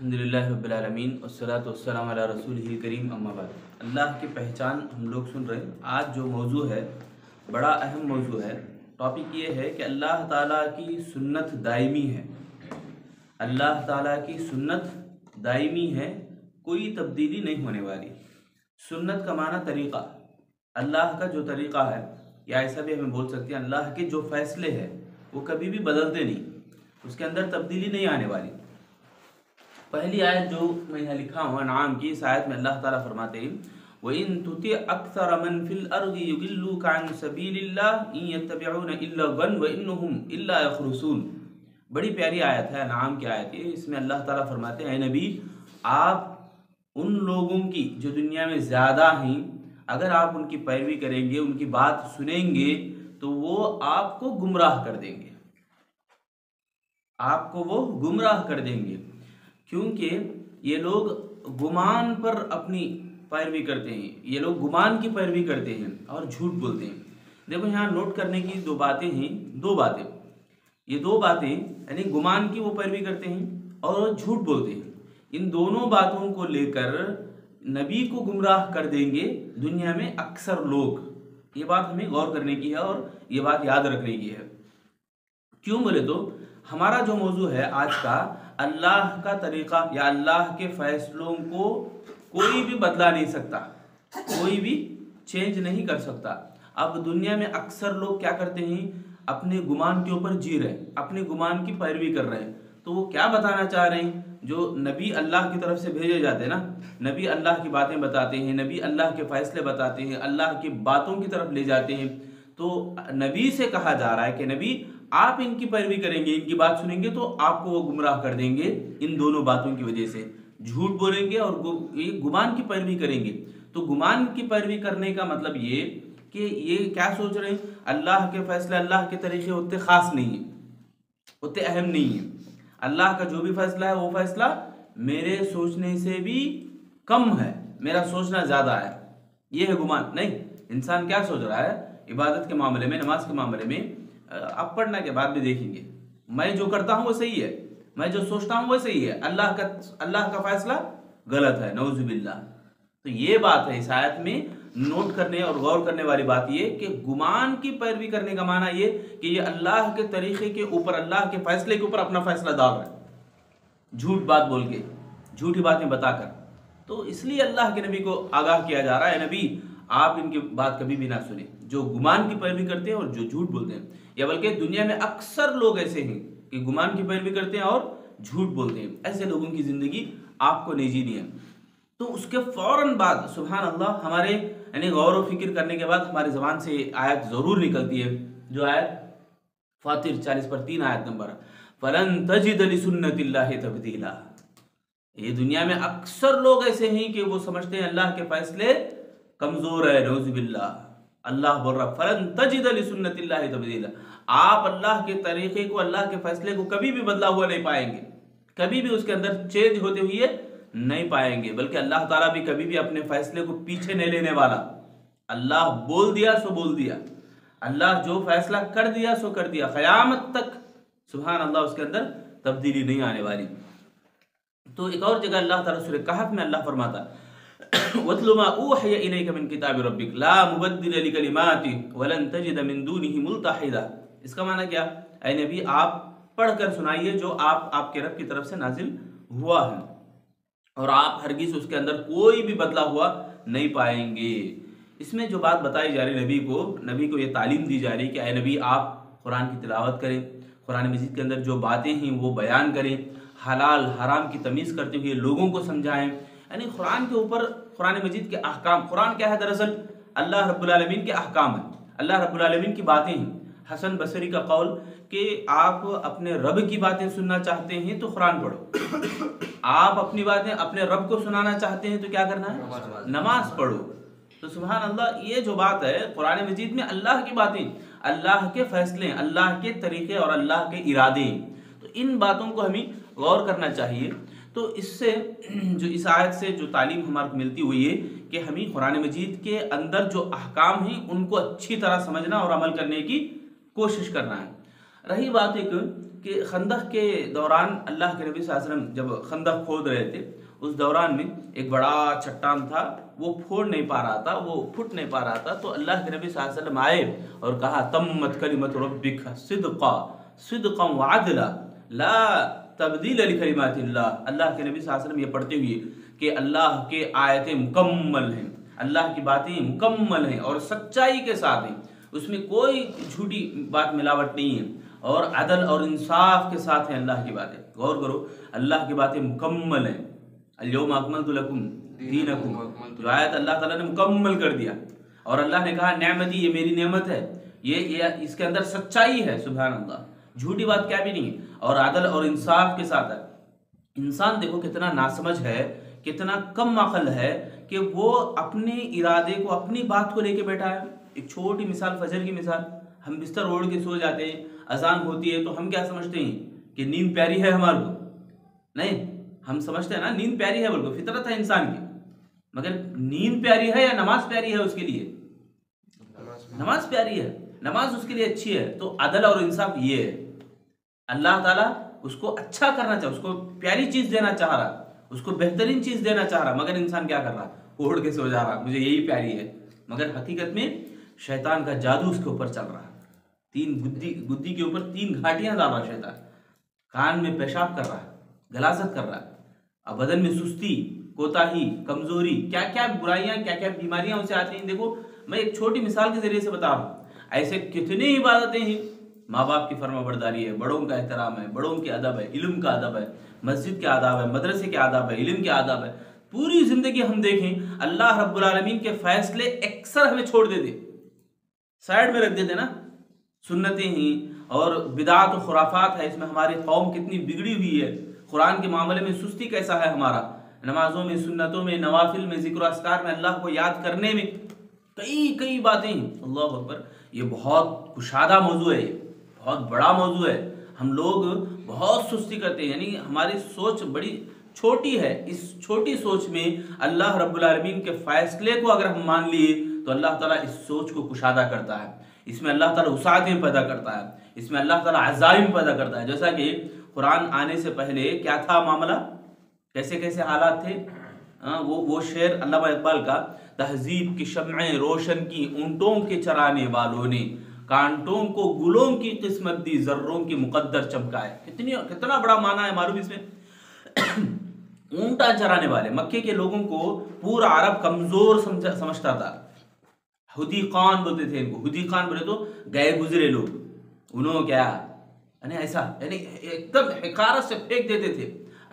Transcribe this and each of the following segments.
الحمدللہ رب العالمین والصلاۃ والسلام علی رسولہ کریم اما بعد۔ اللہ کی پہچان ہم لوگ سن رہے ہیں۔ آج جو موضوع ہے بڑا اہم موضوع ہے۔ ٹاپک یہ ہے کہ اللہ تعالیٰ کی سنت دائمی ہے۔ اللہ تعالیٰ کی سنت دائمی ہے، کوئی تبدیلی نہیں ہونے والی۔ سنت کا معنی طریقہ، اللہ کا جو طریقہ ہے، یا ایسا بھی ہمیں بول سکتے ہیں اللہ کے جو فیصلے ہیں وہ کبھی بھی بدلتے نہیں، اس کے اندر تبدیلی نہیں آنے والی۔ پہلی آیت جو میں یہاں لکھا ہوں انعام کی، اس آیت میں اللہ تعالیٰ فرماتے ہیں وَإِن تُطِعْ أَكْثَرَ مَن فِي الْأَرْضِ يُضِلُّوكَ عَن سَبِيلِ اللَّهِ إِن يَتَّبِعُونَ إِلَّا الظَّنَّ وَإِنَّهُمْ إِلَّا يَخْرُصُونَ۔ بڑی پیاری آیت ہے، انعام کی آیت ہے۔ اس میں اللہ تعالیٰ فرماتے ہیں اے نبی، آپ ان لوگوں کی جو دنیا میں زیادہ ہیں، اگر آپ ان کی پیروی کریں گے، ان کی بات سنیں گے تو وہ آپ کو گمراہ کر دیں گے، آپ کو وہ گمراہ کر دیں گے، کیونکہ یہ لوگ گمان پر اپنی پیروی کرتے ہیں، یہ لوگ گمان کی پیروی کرتے ہیں اور جھوٹ بولتے ہیں۔ دیکھو یہاں نوٹ کرنے کی دو باتیں ہیں، دو باتیں، یہ دو باتیں یعنی گمان کی وہ پیروی کرتے ہیں اور جھوٹ بولتے ہیں۔ ان دونوں باتوں کو لے کر نبی کو گمراہ کر دیں گے دنیا میں اکثر لوگ۔ یہ بات ہمیں غور کرنے کی ہے اور یہ بات یاد رکھنے کی ہے۔ کیوں بولے تو ہمارا جو موضوع ہے آج کا، اللہ کا طریقہ یا اللہ کے فیصلوں کو کوئی بھی بدلا نہیں سکتا، کوئی بھی چینج نہیں کر سکتا۔ اب دنیا میں اکثر لوگ کیا کرتے ہیں، اپنے گمان کے اوپر جی رہے ہیں، اپنے گمان کی پیروی کر رہے ہیں۔ تو وہ کیا بتانا چاہ رہے ہیں؟ جو نبی اللہ کی طرف سے بھیجے جاتے ہیں نا، نبی اللہ کی باتیں بتاتے ہیں، نبی اللہ کے فیصلے بتاتے ہیں، اللہ کی باتوں کی طرف لے جاتے ہیں، تو نبی سے کہا جا رہا ہے کہ نبی آپ ان کی پیروی کریں گے، ان کی بات سنیں گے تو آپ کو وہ گمراہ کر دیں گے ان دونوں باتوں کی وجہ سے۔ جھوٹ بولیں گے اور گمان کی پیروی کریں گے۔ تو گمان کی پیروی کرنے کا مطلب یہ کہ یہ کیا سوچ رہے ہیں، اللہ کے فیصلے، اللہ کے طریقے اتنے خاص نہیں ہیں، اتنے اہم نہیں ہیں۔ اللہ کا جو بھی فیصلہ ہے وہ فیصلہ میرے سوچنے سے بھی کم ہے، میرا سوچنا زیادہ ہے، یہ ہے گمان۔ نہیں، انسان کیا سوچ رہا ہے عبادت کے معاملے میں، نماز کے معاملے میں، اب پڑھنے کے بعد بھی دیکھیں گے، میں جو کرتا ہوں وہ صحیح ہے، میں جو سوچتا ہوں وہ صحیح ہے، اللہ کا فیصلہ غلط ہے، نعوذ باللہ۔ تو یہ بات ہے اس آیت میں نوٹ کرنے اور غور کرنے والی بات یہ کہ گمان کی پیروی کرنے کا معنی یہ کہ یہ اللہ کے طریقے کے اوپر، اللہ کے فیصلے کے اوپر اپنا فیصلہ ڈال رہا ہے، جھوٹ بات بول کے، جھوٹی باتیں بتا کر۔ تو اس لیے اللہ کے نبی کو آگاہ کیا جا رہا ہے نبی آپ ان کی بات کبھی بھی نہ سنیں، جو گمان کی پیروی کرتے ہیں اور جو جھوٹ بولتے ہیں، یا بلکہ دنیا میں اکثر لوگ ایسے ہیں کہ گمان کی پیروی کرتے ہیں اور جھوٹ بولتے ہیں۔ ایسے لوگوں کی زندگی آپ کو نہیں جینی ہے۔ تو اس کے فوراً بعد سبحان اللہ ہمارے یعنی غور و فکر کرنے کے بعد ہماری زبان سے آیت ضرور نکلتی ہے، جو آیت فاطر 40/3 آیت نمبر فَلَن تَجِدَ لِسُنَّتِ اللَّهِ تَبْدِيلًا۔ یہ دنیا میں اکثر لوگ ایسے ہیں کہ وہ سمجھتے ہیں اللہ کے فیصلے کمزور ہے، نعوذ باللہ۔ اللہ بول رہا فَلَن تَجِدَ لِسُنَّتِ اللَّهِ تَبْدِيلًا، آپ اللہ کے طریقے کو، اللہ کے فیصلے کو کبھی بھی بدلا ہوا نہیں پائیں گے، کبھی بھی اس کے اندر چینج ہوتے ہوئے نہیں پائیں گے۔ بلکہ اللہ تعالیٰ بھی کبھی بھی اپنے فیصلے کو پیچھے نہیں لینے والا۔ اللہ بول دیا سو بول دیا، اللہ جو فیصلہ کر دیا سو کر دیا، قیامت تک سبحان اللہ اس کے اندر تبدیلی نہیں آنے والی۔ تو ایک اور جگہ اللہ تعالیٰ سورہ کہف میں اللہ فرماتا وَاتْلُ مَا أُوحِيَ إِلَيْكَ مِن كِتَابِ رَبِّكَ لَا مُبَدِّلَ لِكَلِمَاتِهِ وَلَن تَجِدَ مِن دُونِهِ مُلْتَحِدًا۔ اس کا معنی کیا؟ اے نبی آپ پڑھ کر سنائیے جو آپ کے رب کی طرف سے نازل ہوا ہے، اور آپ ہرگز اس کے اندر کوئی بھی بدلا ہوا نہیں پائیں گے۔ اس میں جو بات بتائی جا رہی نبی کو یہ تعلیم دی جا رہی کہ اے نبی آپ قرآن کی تلاوت کریں، قرآن مجید کے اندر جو باتیں ہیں وہ بیان کریں، حلال حرام کی تمیز کرتے ہوئے لوگوں کو سمجھائیں۔ یعنی قرآن کے اوپر، قرآن مجید کے احکام، قرآن کیا ہے دراصل؟ اللہ رب العالمین کے احکام ہیں، اللہ رب العالمین کی باتیں ہیں۔ حسن بصری کا قول کہ آپ اپنے رب کی باتیں سننا چاہتے ہیں تو قرآن پڑھو، آپ اپنی باتیں اپنے رب کو سنانا چاہتے ہیں تو کیا کرنا ہے؟ نماز پڑھو۔ تو سبحان اللہ یہ جو بات ہے قرآن مجید میں اللہ کی باتیں، اللہ کے فیصلے، اللہ کے طریقے اور اللہ کے ارادے، تو ان باتوں کو ہمیں غور کرنا چاہیے۔ تو اس سے جو اس آیت سے جو تعلیم ہمارے کو ملتی ہوئی ہے کہ ہمیں قرآن مجید کے اندر جو احکام ہیں ان کو اچھی طرح سمجھنا اور عمل کرنے کی کوشش کرنا ہے۔ رہی بات ایک کہ خندق کے دوران اللہ کے نبی صلی اللہ علیہ وسلم جب خندق کھود رہے تھے اس دوران میں ایک بڑا چٹان تھا، وہ پھوڑ نہیں پا رہا تھا، وہ پھٹ نہیں پا رہا تھا، تو اللہ کے نبی صلی اللہ علیہ وسلم آئے اور کہا تمت کلمت ربک صدقا صدقا وعدلا لا تبدیل لکلمات اللہ۔ اللہ کے نبی صلی اللہ علیہ وسلم یہ پڑھتے ہوئے کہ اللہ کے آیتیں مکمل ہیں، اللہ کی باتیں مکمل ہیں اور سچائی کے ساتھ ہیں، اس میں کوئی جھوٹی بات ملاوٹ نہیں ہے، اور عدل اور انصاف کے ساتھ ہیں اللہ کی باتیں۔ غور کرو، اللہ کی باتیں مکمل ہیں، الیوم اکملت لکم دینکم، جو آیت اللہ تعالیٰ نے مکمل کر دیا، اور اللہ نے کہا نعمتی، یہ میری نعمت ہے، یہ اس کے اندر سچائی ہے، سبحان اللہ، جھوٹی بات کیا بھی نہیں ہے، اور عدل اور انصاف کے ساتھ ہے۔ انسان دیکھو کتنا ناسمجھ ہے، کتنا کم عقل ہے کہ وہ اپنے ارادے کو، اپنی بات کو لے کے بیٹھا ہے۔ ایک چھوٹی مثال، فجر کی مثال، ہم بستر اوڑھ کے سو جاتے ہیں، اذان ہوتی ہے تو ہم کیا سمجھتے ہیں کہ نیند پیاری ہے ہمارے کو؟ نہیں، ہم سمجھتے ہیں نا نیند پیاری ہے، بلکہ فطرت ہے انسان کی، مگر نیند پیاری ہے یا نماز پیاری ہے اس کے لیے؟ نماز پیاری ہے، نماز اس کے لیے اچھی ہے۔ تو عدل اور انصاف یہ ہے، اللہ تعالیٰ اس کو اچھا کرنا چاہ، اس کو پیاری چیز دینا چاہ رہا، اس کو بہترین چیز دینا چاہ رہا، مگر انسان کیا کر رہا؟ اوڑھ کے سو جا رہا، مجھے یہی پیاری ہے، مگر حقیقت میں شیطان کا جادو اس کے اوپر چل رہا ہے، تین گدی کے اوپر 3 گھاٹیاں ڈال رہا شیطان، کان میں پیشاب کر رہا ہے، غلاظت کر رہا ہے، اب بدن میں سستی، کوتاہی، کمزوری، کیا کیا برائیاں، کیا کیا بیماریاں اسے آتی ہیں۔ دیکھو میں ایک چھوٹی مثال کے ذریعے سے بتا رہا ہوں، ایسے کتنی عبادتیں ہیں، ماں باپ کی فرما برداری ہے، بڑوں کا احترام ہے، بڑوں کے ادب ہے، علم کا ادب ہے، مسجد کے آداب ہے، مدرسے کے آداب ہے، علم کے آداب ہے، پوری زندگی ہم دیکھیں اللہ رب العالمین کے فیصلے اکثر ہمیں چھوڑ دیتے، سائیڈ میں رکھ دیتے نا، سنتیں ہیں اور بدعات و خرافات ہے، اس میں ہماری قوم کتنی بگڑی ہوئی ہے، قرآن کے معاملے میں سستی کیسا ہے ہمارا، نمازوں میں، سنتوں میں، نوافل میں، ذکر و اذکار میں، اللہ کو یاد کرنے میں کئی باتیں ہیں۔ اللہ اکبر، یہ بہت کشادہ موضوع ہے، بہت بڑا موضوع ہے، ہم لوگ بہت سستی کرتے ہیں، یعنی ہماری سوچ بڑی چھوٹی ہے۔ اس چھوٹی سوچ میں اللہ رب العالمین کے فیصلے کو اگر ہم مان لیے تو اللہ تعالیٰ اس سوچ کو کشادہ کرتا ہے، اس میں اللہ تعالیٰ وسعتیں پیدا کرتا ہے، اس میں اللہ تعالیٰ عزائم پیدا کرتا ہے۔ جیسا کہ قرآن آنے سے پہلے کیا تھا معاملہ، کیسے کیسے حالات تھے، وہ شعر علامہ اقبال کا، تہذیب کی شمعیں روشن کی اونٹوں کے چرانے والوں نے، کانٹوں کو گلوں کی قسمت دی، ذروں کی مقدر چمکائے۔ کتنا بڑا معنی ہے معلوم اس میں، اونٹا چرانے والے، مکے کے لوگوں کو پورا عرب کمزور سمجھتا تھا، ہدی خان بولتے تھے ان کو، ہدی خان بولے تو گئے گزرے لوگ، انہوں کیا یعنی ایسا، یعنی ایک دم حقارت سے پھینک دیتے تھے،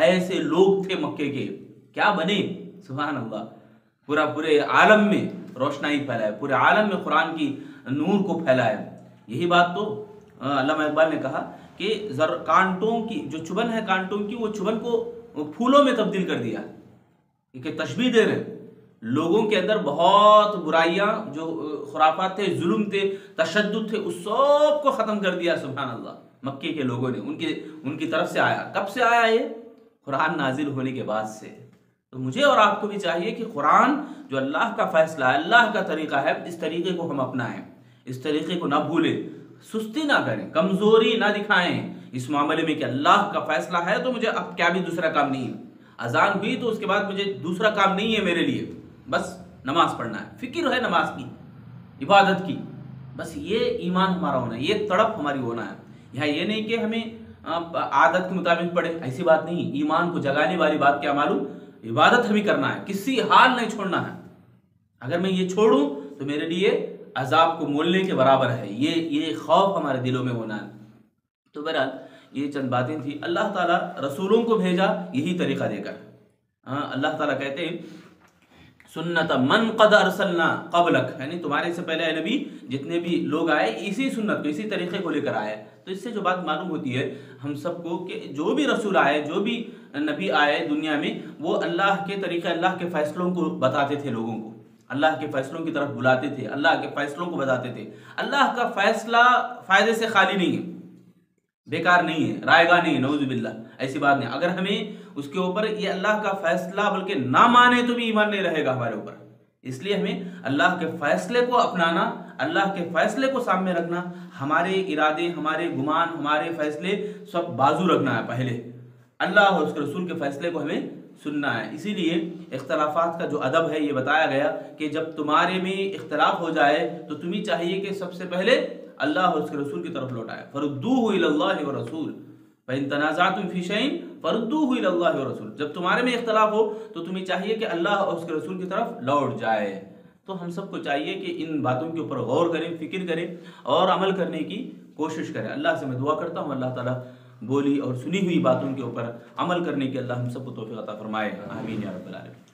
ایسے لوگ تھے مکے کے، کیا بنے، سبحان اللہ، پورے عالم میں روشنائی پھیلائے، پورے عالم میں قرآن کی نور کو پھیلائے۔ یہی بات تو علامہ اقبال نے کہا کہ کانٹوں کی جو چبن ہے، کانٹوں کی، وہ چبن کو پھولوں میں تبدیل کر دیا، کہ تشبیہ دے رہے، لوگوں کے اندر بہت برائیاں، جو خرافات تھے، ظلم تھے، تشدد تھے، اس سب کو ختم کر دیا، سبحان اللہ، مکے کے لوگوں نے، ان کی طرف سے آیا۔ کب سے آیا یہ؟ قرآن نازل ہونے کے بعد سے۔ تو مجھے اور آپ کو بھی چاہیے کہ قرآن جو اللہ کا فیصلہ ہے، اللہ کا طریقہ ہے، اس طریقے کو ہم اپنائیں، اس طریقے کو نہ بھولیں، سستی نہ کریں، کمزوری نہ دکھائیں اس معاملے میں کہ اللہ کا فیصلہ ہے تو مجھے اب کیا بھی دوسرا کام نہیں ہے، اذان ہوئی تو اس کے بعد مجھے دوسرا کام نہیں ہے میرے لیے، بس نماز پڑھنا ہے، فکر ہے نماز کی، عبادت کی، بس یہ ایمان ہمارا ہونا ہے، یہ تڑپ ہماری ہونا ہے۔ یہاں یہ نہیں کہ ہمیں عادت کے مطابق پڑھے، ایسی بات نہیں، ایمان کو جگانے والی بات کیا معلوم، عبادت ہمیں کرنا ہے، کسی حال نہیں چھوڑنا ہے، اگر میں یہ چھوڑوں تو میرے لیے عذاب کو مولنے کے برابر ہے، یہ خوف ہمارے دلوں میں ہونا ہے۔ تو بہرحال یہ چند باتیں تھیں، اللہ تعالیٰ رسولوں کو بھیجا یہی طریقہ دے کر، اللہ تعالیٰ کہتے ہیں سنت من قد ارسلنا قبلک، یعنی تمہارے سے پہلے اے نبی جتنے بھی لوگ آئے اسی سنت کو، اسی طریقے کو لے کر آئے۔ تو اس سے جو بات معلوم ہوتی ہے ہم سب کو کہ جو بھی رسول آئے، جو بھی نبی آئے دنیا میں، وہ اللہ کے طریقے، اللہ کے فیصلوں کو بتاتے تھے، لوگوں کو اللہ کے فیصلوں کی طرف بلاتے تھے، اللہ کے فیصلوں کو بتاتے تھے۔ اللہ کا فیصلہ فائدے سے خالی نہیں ہے، بیکار نہیں ہے، رائے گاہ نہیں ہے، نعوذ باللہ، ایسی بات نہیں۔ اگر ہمیں اس کے اوپر یہ اللہ کا فیصلہ بلکہ نہ مانے تو بھی ایمان نہیں رہے گا ہمارے اوپر، اس لیے ہمیں اللہ کے فیصلے کو اپنانا، اللہ کے فیصلے کو سامنے رکھنا، ہمارے ارادے، ہمارے گمان، ہمارے فیصلے سب بازو رکھنا ہے، پہلے اللہ اور اس کے رسول کے فیصلے کو ہمیں سننا ہے۔ اسی لیے اختلافات کا جو ادب ہے یہ بتایا گیا کہ جب تمہارے میں اختلاف ہو جائے تو تمہیں چاہیے کہ سب سے پہلے اللہ اور اس کے رسول کی طرف لوٹائے، فردوہ الی اللہ والرسول فإن تنازعتم فی شیء فردوہ الی اللہ والرسول۔ جب تمہارے میں اختلاف ہو تو تمہیں چاہیے کہ اللہ اور اس کے رسول کی طرف لوٹ جائے۔ تو ہم سب کو چاہیے کہ ان باتوں کے اوپر غور کریں، فکر کریں اور عمل کرنے کی کوشش کریں۔ اللہ سے میں دعا کرتا ہوں اللہ تعالیٰ بولی اور سنی ہوئی باتوں کے اوپر عمل کرنے کی اللہ ہم سب کو توفیق عطا فرمائے، آمین یا رب العالمین۔